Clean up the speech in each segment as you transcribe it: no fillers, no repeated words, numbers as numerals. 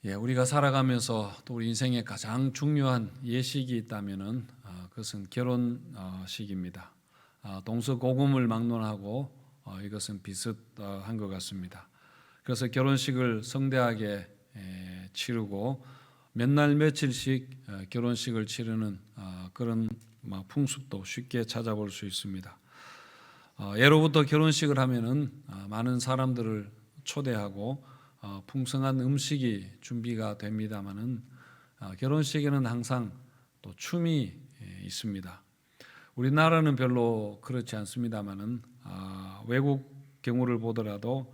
우리가 살아가면서 또 우리 인생의 가장 중요한 예식이 있다면은 그것은 결혼식입니다. 동서고금을 막론하고 이것은 비슷한 것 같습니다. 그래서 결혼식을 성대하게 치르고 몇 날 며칠씩 결혼식을 치르는 그런 풍습도 쉽게 찾아볼 수 있습니다. 예로부터 결혼식을 하면은 많은 사람들을 초대하고 풍성한 음식이 준비가 됩니다마는 결혼식에는 항상 또 춤이 있습니다. 우리나라는 별로 그렇지 않습니다마는 외국 경우를 보더라도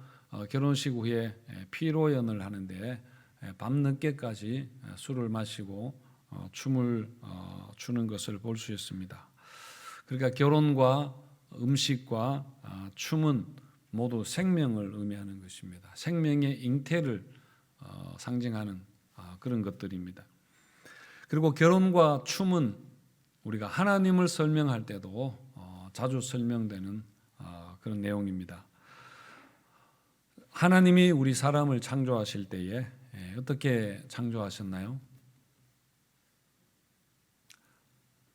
결혼식 후에 피로연을 하는데 밤늦게까지 술을 마시고 춤을 추는 것을 볼 수 있습니다. 그러니까 결혼과 음식과 춤은 모두 생명을 의미하는 것입니다. 생명의 잉태를 상징하는 그런 것들입니다. 그리고 결혼과 춤은 우리가 하나님을 설명할 때도 자주 설명되는 그런 내용입니다. 하나님이 우리 사람을 창조하실 때에 어떻게 창조하셨나요?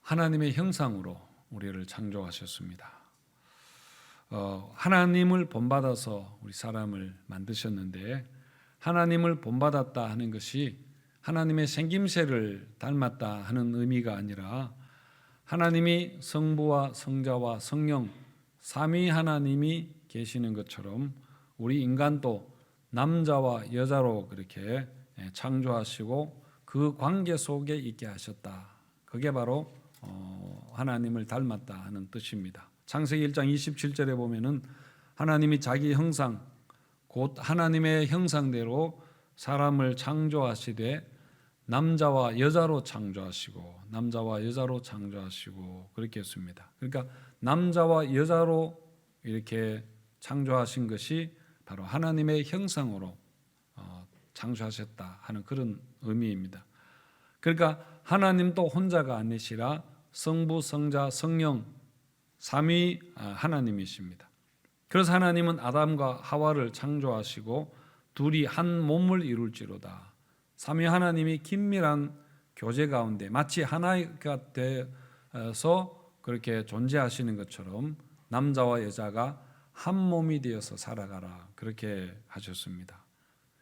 하나님의 형상으로 우리를 창조하셨습니다. 하나님을 본받아서 우리 사람을 만드셨는데 하나님을 본받았다 하는 것이 하나님의 생김새를 닮았다 하는 의미가 아니라 하나님이 성부와 성자와 성령 삼위 하나님이 계시는 것처럼 우리 인간도 남자와 여자로 그렇게 창조하시고 그 관계 속에 있게 하셨다. 그게 바로 하나님을 닮았다 하는 뜻입니다. 창세기 1장 27절에 보면은 하나님이 자기 형상 곧 하나님의 형상대로 사람을 창조하시되 남자와 여자로 창조하시고 그렇게 했습니다. 그러니까 남자와 여자로 이렇게 창조하신 것이 바로 하나님의 형상으로 창조하셨다 하는 그런 의미입니다. 그러니까 하나님도 혼자가 아니시라 성부, 성자, 성령 삼위 하나님이십니다. 그래서 하나님은 아담과 하와를 창조하시고 둘이 한 몸을 이룰지로다. 삼위 하나님이 긴밀한 교제 가운데 마치 하나가 되어서 그렇게 존재하시는 것처럼 남자와 여자가 한 몸이 되어서 살아가라 그렇게 하셨습니다.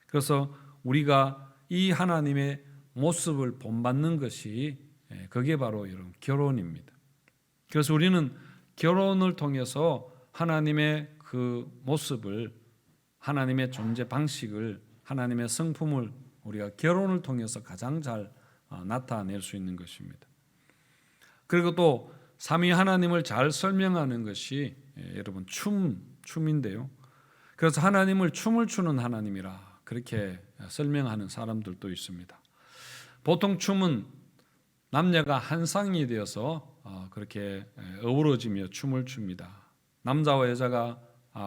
그래서 우리가 이 하나님의 모습을 본받는 것이 그게 바로 이런 결혼입니다. 그래서 우리는 결혼을 통해서 하나님의 그 모습을 하나님의 존재 방식을 하나님의 성품을 우리가 결혼을 통해서 가장 잘 나타낼 수 있는 것입니다. 그리고 또 삼위 하나님을 잘 설명하는 것이 여러분 춤인데요. 그래서 하나님을 춤을 추는 하나님이라 그렇게 설명하는 사람들도 있습니다. 보통 춤은 남녀가 한 쌍이 되어서 그렇게 어우러지며 춤을 춥니다. 남자와 여자가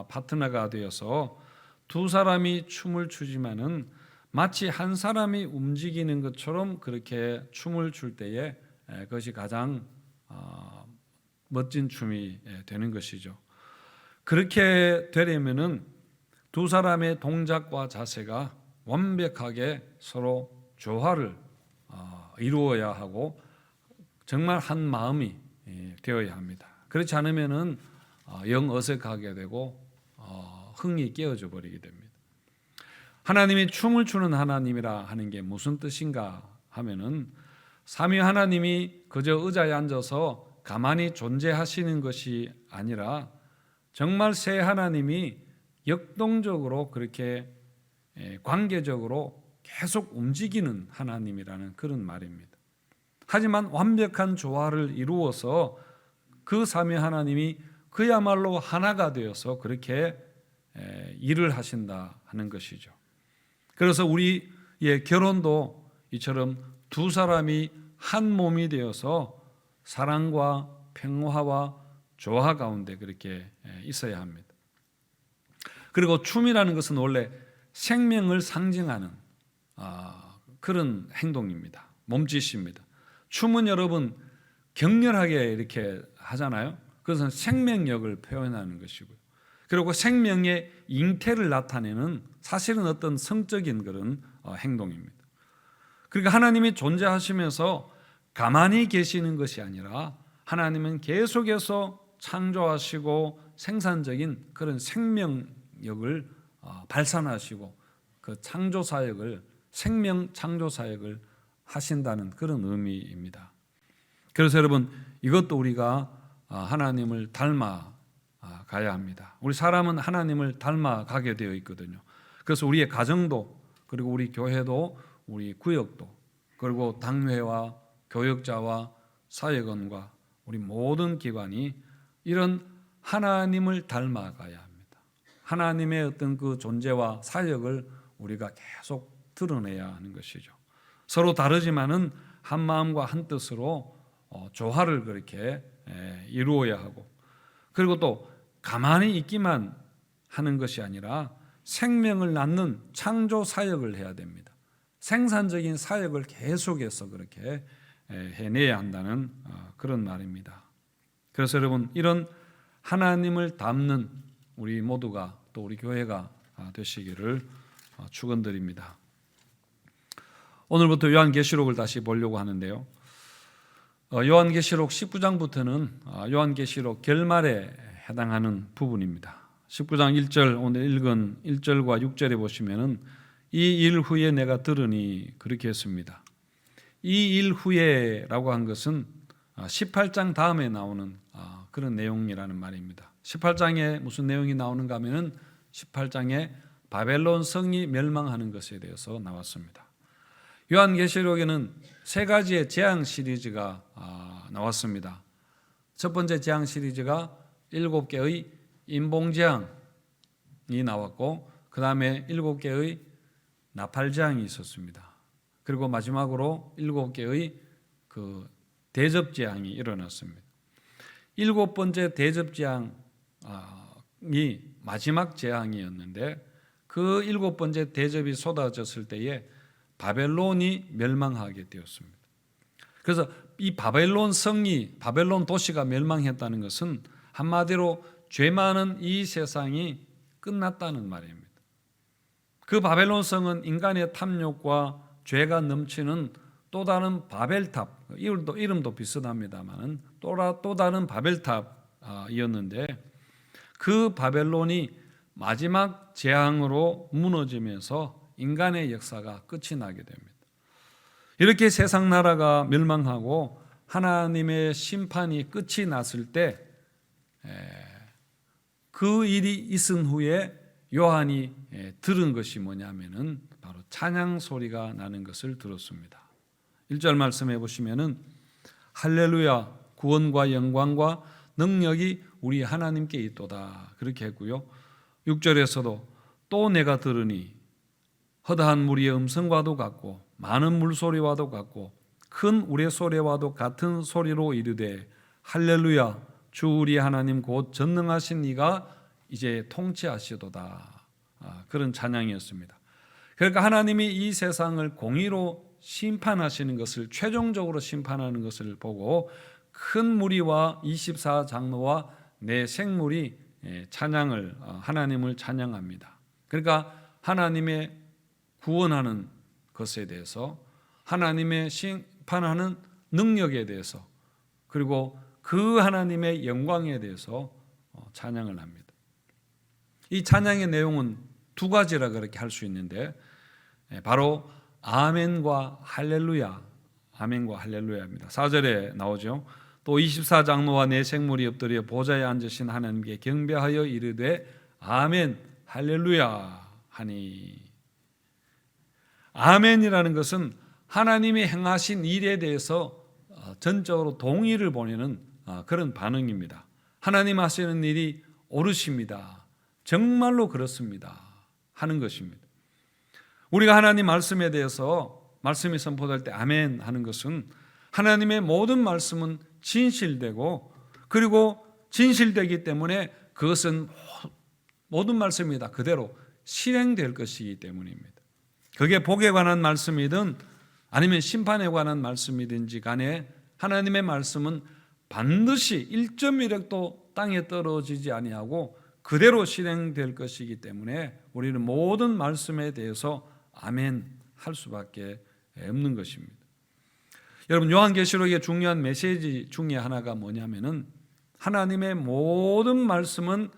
파트너가 되어서 두 사람이 춤을 추지만은 마치 한 사람이 움직이는 것처럼 그렇게 춤을 출 때에 그것이 가장 멋진 춤이 되는 것이죠. 그렇게 되려면은 두 사람의 동작과 자세가 완벽하게 서로 조화를 이루어야 하고 정말 한 마음이 되어야 합니다. 그렇지 않으면은 영 어색하게 되고 흥이 깨어져 버리게 됩니다. 하나님이 춤을 추는 하나님이라 하는 게 무슨 뜻인가 하면은 삼위 하나님이 그저 의자에 앉아서 가만히 존재하시는 것이 아니라 정말 새 하나님이 역동적으로 그렇게 관계적으로 계속 움직이는 하나님이라는 그런 말입니다. 하지만 완벽한 조화를 이루어서 그 삼위 하나님이 그야말로 하나가 되어서 그렇게 일을 하신다 하는 것이죠. 그래서 우리의 결혼도 이처럼 두 사람이 한 몸이 되어서 사랑과 평화와 조화 가운데 그렇게 있어야 합니다. 그리고 춤이라는 것은 원래 생명을 상징하는 그런 행동입니다. 몸짓입니다. 춤은 여러분 격렬하게 이렇게 하잖아요. 그것은 생명력을 표현하는 것이고요. 그리고 생명의 잉태를 나타내는 사실은 어떤 성적인 그런 행동입니다. 그러니까 하나님이 존재하시면서 가만히 계시는 것이 아니라 하나님은 계속해서 창조하시고 생산적인 그런 생명력을 발산하시고 그 창조 사역을, 생명 창조 사역을 하신다는 그런 의미입니다. 그래서 여러분, 이것도 우리가 하나님을 닮아 가야 합니다. 우리 사람은 하나님을 닮아 가게 되어 있거든요. 그래서 우리의 가정도, 그리고 우리 교회도, 우리 구역도, 그리고 당회와 교역자와 사역원과 우리 모든 기관이 이런 하나님을 닮아 가야 합니다. 하나님의 어떤 그 존재와 사역을 우리가 계속 드러내야 하는 것이죠. 서로 다르지만은 한 마음과 한 뜻으로 조화를 그렇게 이루어야 하고, 그리고 또 가만히 있기만 하는 것이 아니라 생명을 낳는 창조 사역을 해야 됩니다. 생산적인 사역을 계속해서 그렇게 해내야 한다는 그런 말입니다. 그래서 여러분, 이런 하나님을 닮는 우리 모두가, 또 우리 교회가 되시기를 축원드립니다. 오늘부터 요한계시록을 다시 보려고 하는데요, 요한계시록 19장부터는 요한계시록 결말에 해당하는 부분입니다. 19장 1절, 오늘 읽은 1절과 6절에 보시면은 이 일 후에 내가 들으니 그렇게 했습니다. 이 일 후에라고 한 것은 18장 다음에 나오는 그런 내용이라는 말입니다. 18장에 무슨 내용이 나오는가 하면은 18장에 바벨론 성이 멸망하는 것에 대해서 나왔습니다. 요한계시록에는 세 가지의 재앙 시리즈가 나왔습니다. 첫 번째 재앙 시리즈가 7개의 인봉재앙이 나왔고, 그 다음에 7개의 나팔재앙이 있었습니다. 그리고 마지막으로 7개의 그 대접재앙이 일어났습니다. 7번째 대접재앙이 마지막 재앙이었는데, 그 7번째 대접이 쏟아졌을 때에 바벨론이 멸망하게 되었습니다. 그래서 이 바벨론 성이, 바벨론 도시가 멸망했다는 것은 한마디로 죄 많은 이 세상이 끝났다는 말입니다. 그 바벨론 성은 인간의 탐욕과 죄가 넘치는 또 다른 바벨탑, 이름도 비슷합니다만 또 다른 바벨탑이었는데, 그 바벨론이 마지막 재앙으로 무너지면서 인간의 역사가 끝이 나게 됩니다. 이렇게 세상 나라가 멸망하고 하나님의 심판이 끝이 났을 때, 그 일이 있은 후에 요한이 들은 것이 뭐냐면은 바로 찬양 소리가 나는 것을 들었습니다. 1절 말씀해 보시면은 할렐루야, 구원과 영광과 능력이 우리 하나님께 있도다, 그렇게 했고요. 6절에서도 또 내가 들으니 허다한 무리의 음성과도 같고 많은 물소리와도 같고 큰 우레소리와도 같은 소리로 이르되 할렐루야, 주 우리 하나님 곧 전능하신 이가 이제 통치하시도다, 그런 찬양이었습니다. 그러니까 하나님이 이 세상을 공의로 심판하시는 것을, 최종적으로 심판하는 것을 보고 큰 무리와 24장로와 내 생물이 찬양을, 하나님을 찬양합니다. 그러니까 하나님의 구원하는 것에 대해서, 하나님의 심판하는 능력에 대해서, 그리고 그 하나님의 영광에 대해서 찬양을 합니다. 이 찬양의 내용은 두 가지라 그렇게 할 수 있는데, 바로 아멘과 할렐루야, 아멘과 할렐루야입니다. 4절에 나오죠. 또 24장로와 내 생물이 엎드려 보좌에 앉으신 하나님께 경배하여 이르되 아멘 할렐루야 하니. 아멘이라는 것은 하나님이 행하신 일에 대해서 전적으로 동의를 보내는 그런 반응입니다. 하나님 하시는 일이 옳으십니다, 정말로 그렇습니다 하는 것입니다. 우리가 하나님 말씀에 대해서, 말씀이 선포될 때 아멘 하는 것은 하나님의 모든 말씀은 진실되고, 그리고 진실되기 때문에 그것은 모든 말씀이 다 그대로 실행될 것이기 때문입니다. 그게 복에 관한 말씀이든 아니면 심판에 관한 말씀이든지 간에 하나님의 말씀은 반드시 1.1획도 땅에 떨어지지 아니하고 그대로 실행될 것이기 때문에 우리는 모든 말씀에 대해서 아멘 할 수밖에 없는 것입니다. 여러분, 요한계시록의 중요한 메시지 중에 하나가 뭐냐면은 하나님의 모든 말씀은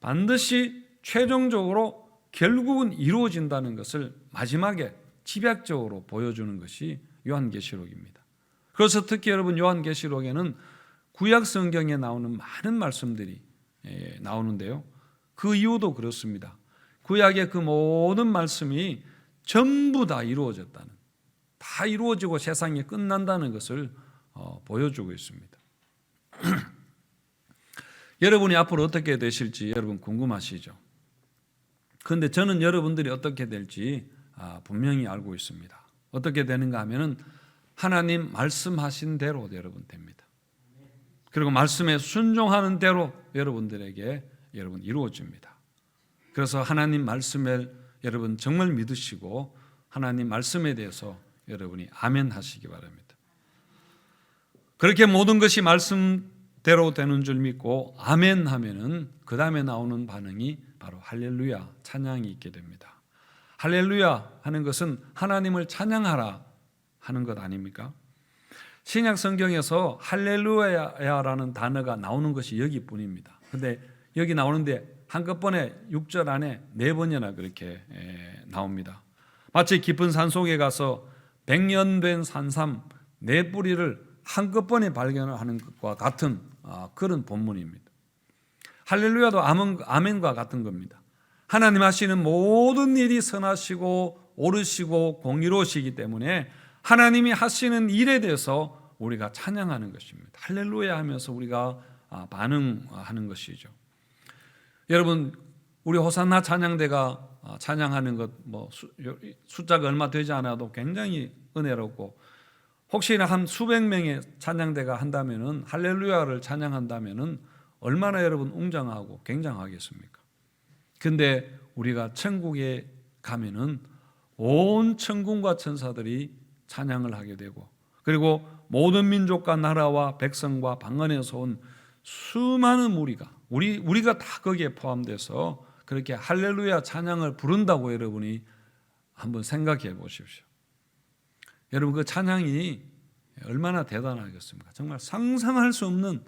반드시 최종적으로 결국은 이루어진다는 것을 마지막에 집약적으로 보여주는 것이 요한계시록입니다. 그래서 특히 여러분, 요한계시록에는 구약 성경에 나오는 많은 말씀들이 나오는데요. 그 이유도 그렇습니다. 구약의 그 모든 말씀이 전부 다 이루어졌다는, 다 이루어지고 세상이 끝난다는 것을 보여주고 있습니다. 여러분이 앞으로 어떻게 되실지 여러분 궁금하시죠? 그런데 저는 여러분들이 어떻게 될지 분명히 알고 있습니다. 어떻게 되는가 하면은 하나님 말씀하신 대로 여러분 됩니다. 그리고 말씀에 순종하는 대로 여러분들에게 여러분 이루어집니다. 그래서 하나님 말씀을 여러분 정말 믿으시고 하나님 말씀에 대해서 여러분이 아멘 하시기 바랍니다. 그렇게 모든 것이 말씀대로 되는 줄 믿고 아멘 하면은 그 다음에 나오는 반응이 바로 할렐루야, 찬양이 있게 됩니다. 할렐루야 하는 것은 하나님을 찬양하라 하는 것 아닙니까? 신약 성경에서 할렐루야라는 단어가 나오는 것이 여기뿐입니다. 근데 여기 나오는데 한꺼번에 6절 안에 4번이나 그렇게 나옵니다. 마치 깊은 산속에 가서 100년 된 산삼 4뿌리를 한꺼번에 발견하는 것과 같은 그런 본문입니다. 할렐루야도 아멘과 같은 겁니다. 하나님 하시는 모든 일이 선하시고 옳으시고 공의로우시기 때문에 하나님이 하시는 일에 대해서 우리가 찬양하는 것입니다. 할렐루야 하면서 우리가 반응하는 것이죠. 여러분, 우리 호산나 찬양대가 찬양하는 것 숫자가 얼마 되지 않아도 굉장히 은혜롭고, 혹시나 한 수백 명의 찬양대가 한다면은 할렐루야를 찬양한다면은 얼마나 여러분 웅장하고 굉장하겠습니까? 근데 우리가 천국에 가면은 온 천군과 천사들이 찬양을 하게 되고, 그리고 모든 민족과 나라와 백성과 방언에서 온 수많은 무리가 우리가 다 거기에 포함돼서 그렇게 할렐루야 찬양을 부른다고 여러분이 한번 생각해 보십시오. 여러분, 그 찬양이 얼마나 대단하겠습니까? 정말 상상할 수 없는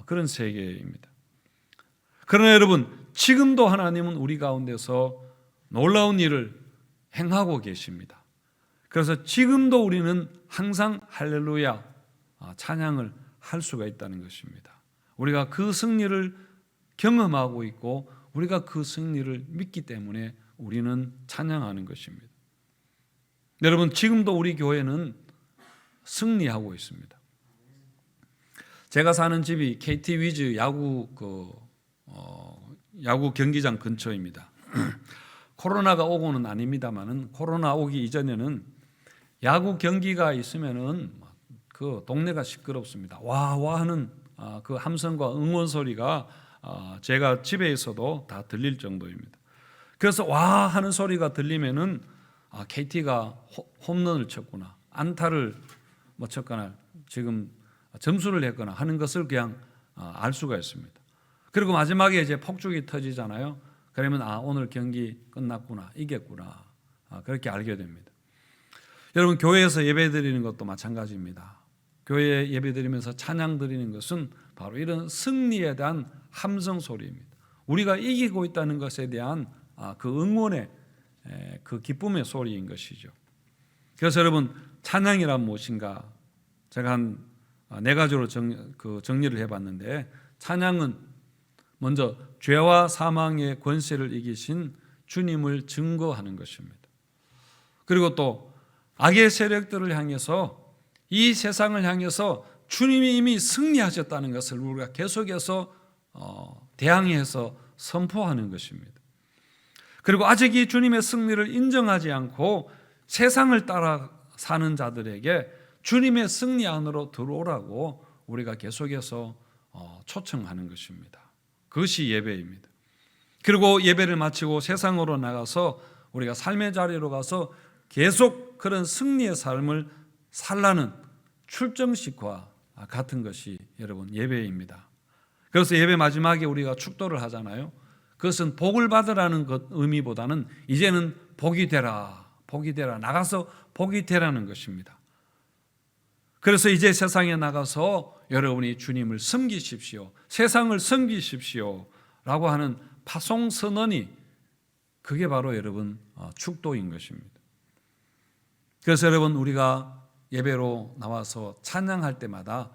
그런 세계입니다. 그러나 여러분, 지금도 하나님은 우리 가운데서 놀라운 일을 행하고 계십니다. 그래서 지금도 우리는 항상 할렐루야 찬양을 할 수가 있다는 것입니다. 우리가 그 승리를 경험하고 있고 우리가 그 승리를 믿기 때문에 우리는 찬양하는 것입니다. 여러분, 지금도 우리 교회는 승리하고 있습니다. 제가 사는 집이 KT 위즈 야구 경기장 근처입니다. 코로나가 오고는 아닙니다만은 코로나 오기 이전에는 야구 경기가 있으면은 그 동네가 시끄럽습니다. 와 하는 그 함성과 응원 소리가 제가 집에 있어도 다 들릴 정도입니다. 그래서 와 하는 소리가 들리면은 KT가 홈런을 쳤구나, 안타를 쳤거나 지금 점수를 했거나 하는 것을 그냥 알 수가 있습니다. 그리고 마지막에 이제 폭죽이 터지잖아요. 그러면 오늘 경기 끝났구나, 이겼구나, 그렇게 알게 됩니다. 여러분, 교회에서 예배 드리는 것도 마찬가지입니다. 교회에 예배 드리면서 찬양 드리는 것은 바로 이런 승리에 대한 함성 소리입니다. 우리가 이기고 있다는 것에 대한 그 응원의 그 기쁨의 소리인 것이죠. 그래서 여러분, 찬양이란 무엇인가? 제가 한 4가지로 정리를 해봤는데, 찬양은 먼저 죄와 사망의 권세를 이기신 주님을 증거하는 것입니다. 그리고 또 악의 세력들을 향해서, 이 세상을 향해서 주님이 이미 승리하셨다는 것을 우리가 계속해서 대항해서 선포하는 것입니다. 그리고 아직 이 주님의 승리를 인정하지 않고 세상을 따라 사는 자들에게 주님의 승리 안으로 들어오라고 우리가 계속해서 초청하는 것입니다. 그것이 예배입니다. 그리고 예배를 마치고 세상으로 나가서 우리가 삶의 자리로 가서 계속 그런 승리의 삶을 살라는 출정식과 같은 것이 여러분 예배입니다. 그래서 예배 마지막에 우리가 축도를 하잖아요. 그것은 복을 받으라는 것 의미보다는 이제는 복이 되라, 복이 되라, 나가서 복이 되라는 것입니다. 그래서 이제 세상에 나가서 여러분이 주님을 섬기십시오, 세상을 섬기십시오 라고 하는 파송 선언이, 그게 바로 여러분 축도인 것입니다. 그래서 여러분, 우리가 예배로 나와서 찬양할 때마다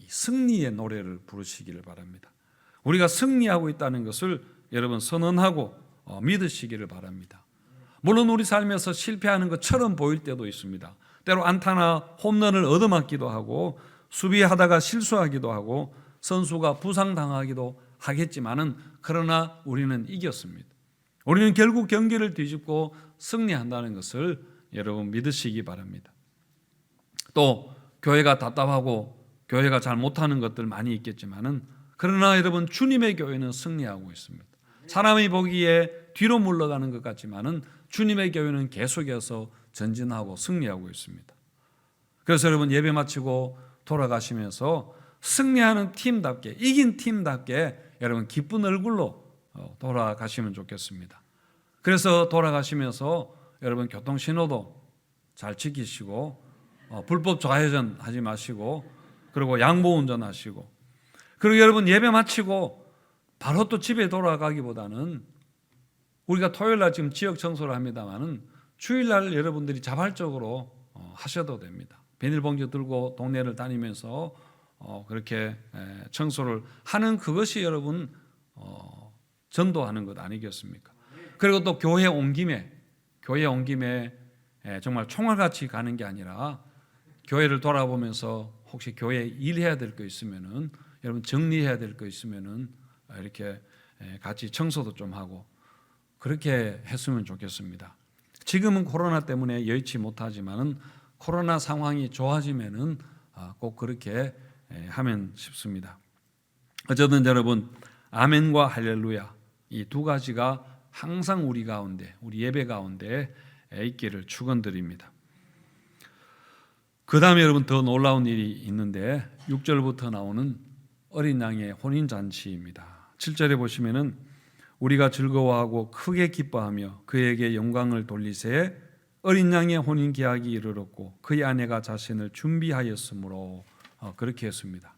승리의 노래를 부르시기를 바랍니다. 우리가 승리하고 있다는 것을 여러분 선언하고 믿으시기를 바랍니다. 물론 우리 삶에서 실패하는 것처럼 보일 때도 있습니다. 때로 안타나 홈런을 얻어맞기도 하고 수비하다가 실수하기도 하고 선수가 부상당하기도 하겠지만은, 그러나 우리는 이겼습니다. 우리는 결국 경기를 뒤집고 승리한다는 것을 여러분 믿으시기 바랍니다. 또 교회가 답답하고 교회가 잘 못하는 것들 많이 있겠지만은, 그러나 여러분 주님의 교회는 승리하고 있습니다. 사람이 보기에 뒤로 물러가는 것 같지만은 주님의 교회는 계속해서 전진하고 승리하고 있습니다. 그래서 여러분 예배 마치고 돌아가시면서 승리하는 팀답게, 이긴 팀답게 여러분 기쁜 얼굴로 돌아가시면 좋겠습니다. 그래서 돌아가시면서 여러분 교통신호도 잘 지키시고 불법 좌회전 하지 마시고, 그리고 양보 운전하시고, 그리고 여러분 예배 마치고 바로 또 집에 돌아가기보다는, 우리가 토요일날 지금 지역 청소를 합니다만은 주일날 여러분들이 자발적으로 하셔도 됩니다. 비닐봉지 들고 동네를 다니면서 그렇게 청소를 하는, 그것이 여러분 전도하는 것 아니겠습니까? 그리고 또 교회 온 김에 정말 총알같이 가는 게 아니라, 교회를 돌아보면서 혹시 교회에 일해야 될 거 있으면은, 여러분 정리해야 될 거 있으면은 이렇게 같이 청소도 좀 하고 그렇게 했으면 좋겠습니다. 지금은 코로나 때문에 여의치 못하지만은 코로나 상황이 좋아지면은 꼭 그렇게 하면 싶습니다. 어쨌든 여러분, 아멘과 할렐루야, 이 두 가지가 항상 우리 가운데, 우리 예배 가운데 있기를 축원드립니다. 그 다음에 여러분 더 놀라운 일이 있는데, 6절부터 나오는 어린 양의 혼인잔치입니다. 7절에 보시면은 우리가 즐거워하고 크게 기뻐하며 그에게 영광을 돌리세 어린 양의 혼인 계약이 이르렀고 그의 아내가 자신을 준비하였으므로, 그렇게 했습니다.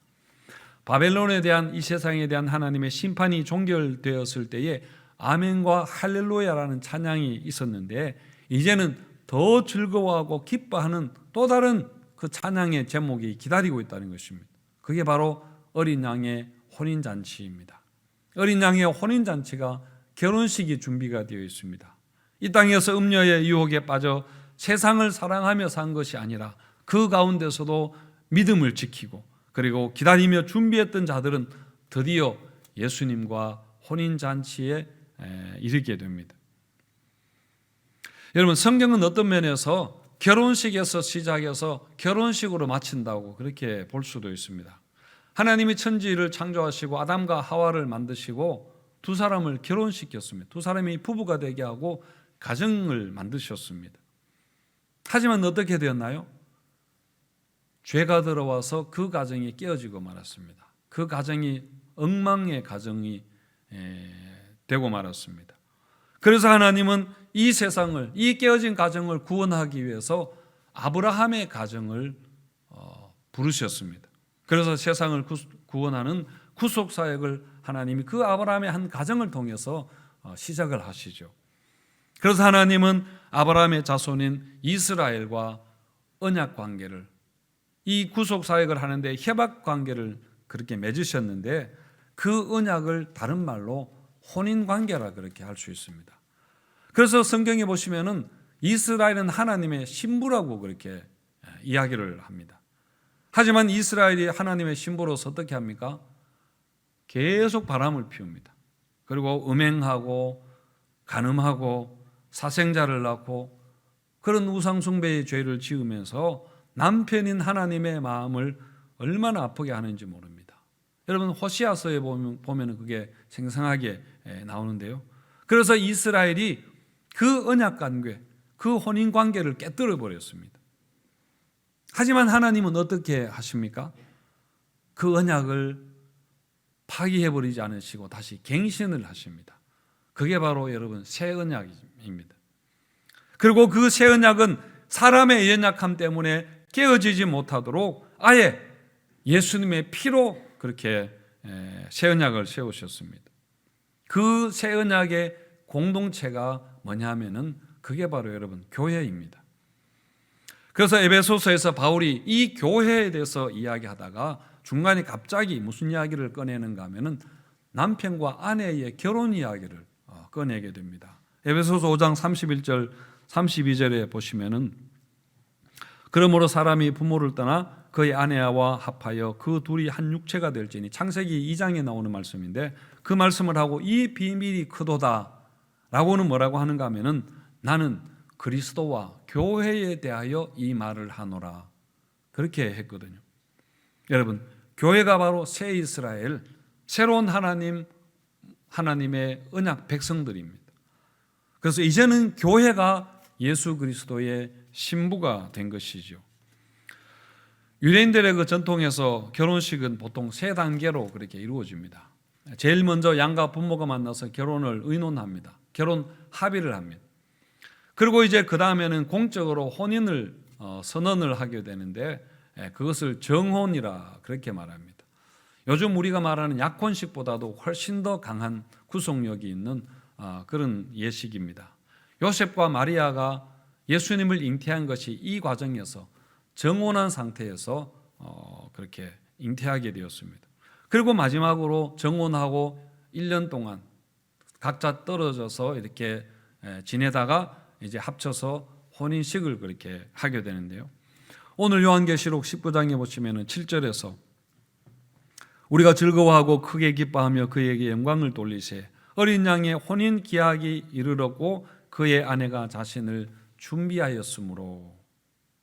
바벨론에 대한, 이 세상에 대한 하나님의 심판이 종결되었을 때에 아멘과 할렐루야라는 찬양이 있었는데, 이제는 더 즐거워하고 기뻐하는 또 다른 그 찬양의 제목이 기다리고 있다는 것입니다. 그게 바로 어린 양의 혼인잔치입니다. 어린 양의 혼인잔치가, 결혼식이 준비가 되어 있습니다. 이 땅에서 음녀의 유혹에 빠져 세상을 사랑하며 산 것이 아니라, 그 가운데서도 믿음을 지키고 그리고 기다리며 준비했던 자들은 드디어 예수님과 혼인잔치에 이르게 됩니다. 여러분, 성경은 어떤 면에서 결혼식에서 시작해서 결혼식으로 마친다고 그렇게 볼 수도 있습니다. 하나님이 천지를 창조하시고 아담과 하와를 만드시고 두 사람을 결혼시켰습니다. 두 사람이 부부가 되게 하고 가정을 만드셨습니다. 하지만 어떻게 되었나요? 죄가 들어와서 그 가정이 깨어지고 말았습니다. 그 가정이 엉망의 가정이 되고 말았습니다. 그래서 하나님은 이 세상을, 이 깨어진 가정을 구원하기 위해서 아브라함의 가정을 부르셨습니다. 그래서 세상을 구원하는 구속 사역을 하나님이 그 아브라함의 한 가정을 통해서 시작을 하시죠. 그래서 하나님은 아브라함의 자손인 이스라엘과 언약 관계를, 이 구속 사역을 하는데 협약 관계를 그렇게 맺으셨는데, 그 언약을 다른 말로 혼인 관계라 그렇게 할 수 있습니다. 그래서 성경에 보시면은 이스라엘은 하나님의 신부라고 그렇게 이야기를 합니다. 하지만 이스라엘이 하나님의 신부로서 어떻게 합니까? 계속 바람을 피웁니다. 그리고 음행하고 간음하고 사생자를 낳고 그런 우상숭배의 죄를 지으면서 남편인 하나님의 마음을 얼마나 아프게 하는지 모릅니다. 여러분, 호시아서에 보면 그게 생생하게 나오는데요. 그래서 이스라엘이 그 언약 관계, 그 혼인 관계를 깨뜨려 버렸습니다. 하지만 하나님은 어떻게 하십니까? 그 언약을 파기해 버리지 않으시고 다시 갱신을 하십니다. 그게 바로 여러분 새 언약입니다. 그리고 그 새 언약은 사람의 연약함 때문에 깨어지지 못하도록 아예 예수님의 피로 그렇게 새 언약을 세우셨습니다. 그 새 언약의 공동체가 뭐냐 하면은 그게 바로 여러분 교회입니다. 그래서 에베소서에서 바울이 이 교회에 대해서 이야기하다가 중간에 갑자기 무슨 이야기를 꺼내는가 하면은 남편과 아내의 결혼 이야기를 꺼내게 됩니다. 에베소서 5장 31절 32절에 보시면은 그러므로 사람이 부모를 떠나 그의 아내와 합하여 그 둘이 한 육체가 될지니, 창세기 2장에 나오는 말씀인데 그 말씀을 하고 이 비밀이 크도다 라고는 뭐라고 하는가 하면은 나는 그리스도와 교회에 대하여 이 말을 하노라 그렇게 했거든요. 여러분 교회가 바로 새 이스라엘 새로운 하나님의 언약 백성들입니다. 그래서 이제는 교회가 예수 그리스도의 신부가 된 것이죠. 유대인들의 그 전통에서 결혼식은 보통 세 단계로 그렇게 이루어집니다. 제일 먼저 양가 부모가 만나서 결혼을 의논합니다. 결혼 합의를 합니다. 그리고 이제 그 다음에는 공적으로 혼인을 선언을 하게 되는데 그것을 정혼이라 그렇게 말합니다. 요즘 우리가 말하는 약혼식보다도 훨씬 더 강한 구속력이 있는 그런 예식입니다. 요셉과 마리아가 예수님을 잉태한 것이 이 과정에서 정혼한 상태에서 그렇게 잉태하게 되었습니다. 그리고 마지막으로 정혼하고 1년 동안 각자 떨어져서 이렇게 지내다가 이제 합쳐서 혼인식을 그렇게 하게 되는데요. 오늘 요한계시록 19장에 보시면 7절에서 우리가 즐거워하고 크게 기뻐하며 그에게 영광을 돌리세 어린 양의 혼인 기약이 이르렀고 그의 아내가 자신을 준비하였으므로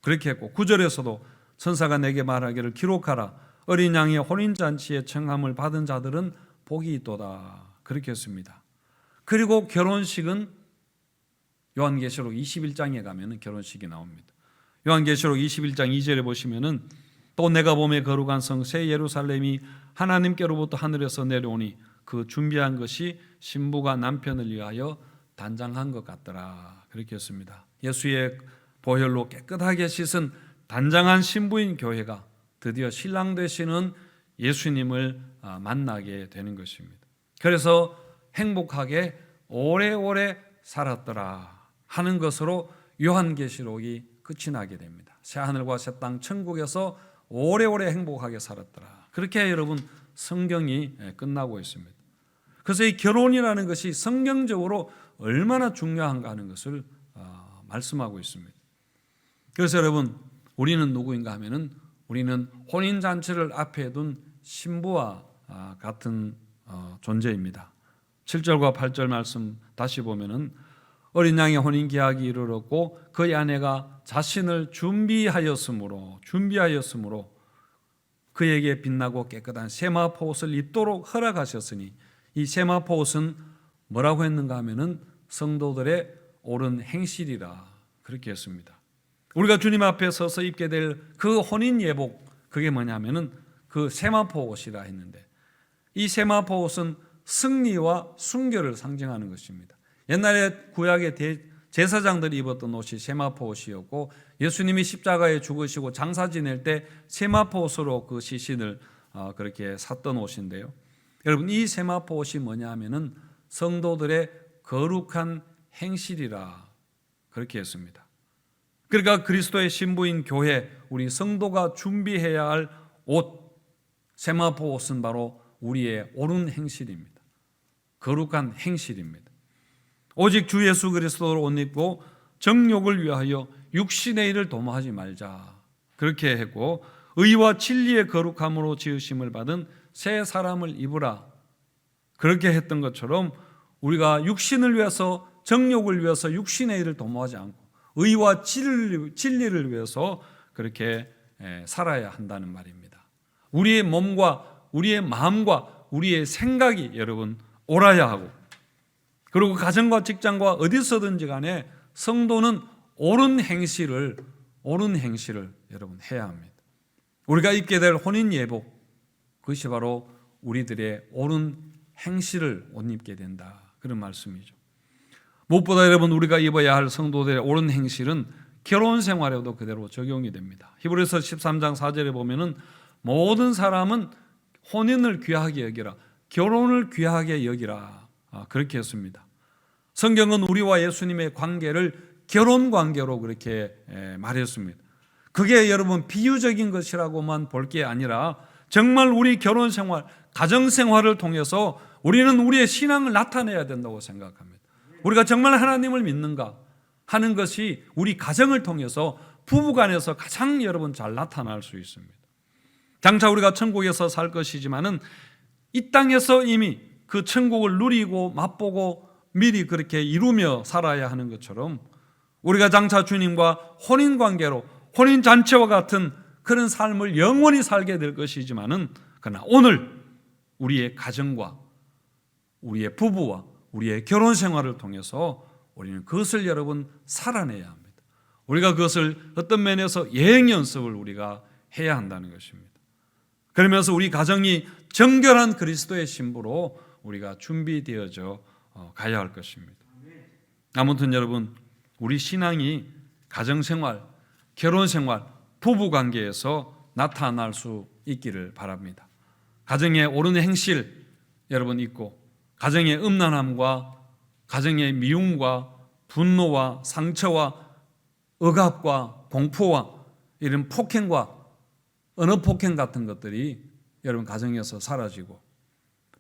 그렇게 했고 9절에서도 천사가 내게 말하기를 기록하라 어린 양의 혼인잔치에 청함을 받은 자들은 복이 있도다 그렇게 했습니다. 그리고 결혼식은 요한계시록 21장에 가면 결혼식이 나옵니다. 요한계시록 21장 2절에 보시면은 또 내가 봄에 거룩한 성 새 예루살렘이 하나님께로부터 하늘에서 내려오니 그 준비한 것이 신부가 남편을 위하여 단장한 것 같더라 그렇게 했습니다. 예수의 보혈로 깨끗하게 씻은 단장한 신부인 교회가 드디어 신랑 되시는 예수님을 만나게 되는 것입니다. 그래서 행복하게 오래오래 살았더라 하는 것으로 요한계시록이 끝이 나게 됩니다. 새하늘과 새 땅 천국에서 오래오래 행복하게 살았더라 그렇게 여러분 성경이 끝나고 있습니다. 그래서 이 결혼이라는 것이 성경적으로 얼마나 중요한가 하는 것을 말씀하고 있습니다. 그래서 여러분 우리는 누구인가 하면은 우리는 혼인잔치를 앞에 둔 신부와 같은 존재입니다. 7절과 8절 말씀 다시 보면은 어린 양의 혼인 계약이 이르렀고 그의 아내가 자신을 준비하였으므로 그에게 빛나고 깨끗한 세마포 옷을 입도록 허락하셨으니 이 세마포 옷은 뭐라고 했는가 하면은 성도들의 옳은 행실이라 그렇게 했습니다. 우리가 주님 앞에 서서 입게 될 그 혼인 예복 그게 뭐냐면은 그 세마포 옷이라 했는데 이 세마포 옷은 승리와 순결을 상징하는 것입니다. 옛날에 구약의 제사장들이 입었던 옷이 세마포 옷이었고 예수님이 십자가에 죽으시고 장사 지낼 때 세마포 옷으로 그 시신을 그렇게 샀던 옷인데요. 여러분 이 세마포 옷이 뭐냐 하면은 성도들의 거룩한 행실이라 그렇게 했습니다. 그러니까 그리스도의 신부인 교회 우리 성도가 준비해야 할 옷 세마포 옷은 바로 우리의 옳은 행실입니다. 거룩한 행실입니다. 오직 주 예수 그리스도를 옷 입고 정욕을 위하여 육신의 일을 도모하지 말자 그렇게 했고 의와 진리의 거룩함으로 지으심을 받은 새 사람을 입으라 그렇게 했던 것처럼 우리가 육신을 위해서 정욕을 위해서 육신의 일을 도모하지 않고 의와 진리를 위해서 그렇게 살아야 한다는 말입니다. 우리의 몸과 우리의 마음과 우리의 생각이 여러분 옳아야 하고 그리고 가정과 직장과 어디서든지 간에 성도는 옳은 행실을 여러분 해야 합니다. 우리가 입게 될 혼인 예복 그것이 바로 우리들의 옳은 행실을 옷 입게 된다 그런 말씀이죠. 무엇보다 여러분 우리가 입어야 할 성도들의 옳은 행실은 결혼 생활에도 그대로 적용이 됩니다. 히브리서 13장 4절에 보면은 모든 사람은 혼인을 귀하게 여기라, 결혼을 귀하게 여기라, 그렇게 했습니다. 성경은 우리와 예수님의 관계를 결혼 관계로 그렇게 말했습니다. 그게 여러분 비유적인 것이라고만 볼 게 아니라 정말 우리 결혼 생활, 가정 생활을 통해서 우리는 우리의 신앙을 나타내야 된다고 생각합니다. 우리가 정말 하나님을 믿는가 하는 것이 우리 가정을 통해서 부부간에서 가장 여러분 잘 나타날 수 있습니다. 장차 우리가 천국에서 살 것이지만은 이 땅에서 이미 그 천국을 누리고 맛보고 미리 그렇게 이루며 살아야 하는 것처럼 우리가 장차 주님과 혼인관계로 혼인잔치와 같은 그런 삶을 영원히 살게 될 것이지만은 그러나 오늘 우리의 가정과 우리의 부부와 우리의 결혼 생활을 통해서 우리는 그것을 여러분 살아내야 합니다. 우리가 그것을 어떤 면에서 예행 연습을 우리가 해야 한다는 것입니다. 그러면서 우리 가정이 정결한 그리스도의 신부로 우리가 준비되어져 가야 할 것입니다. 아무튼 여러분 우리 신앙이 가정생활, 결혼생활, 부부관계에서 나타날 수 있기를 바랍니다. 가정의 옳은 행실 여러분 있고 가정의 음란함과 가정의 미움과 분노와 상처와 억압과 공포와 이런 폭행과 언어 폭행 같은 것들이 여러분 가정에서 사라지고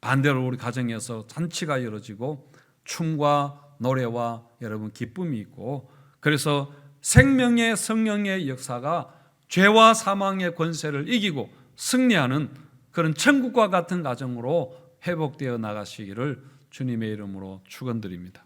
반대로 우리 가정에서 잔치가 이루어지고 춤과 노래와 여러분 기쁨이 있고 그래서 생명의 성령의 역사가 죄와 사망의 권세를 이기고 승리하는 그런 천국과 같은 가정으로 회복되어 나가시기를 주님의 이름으로 축원드립니다.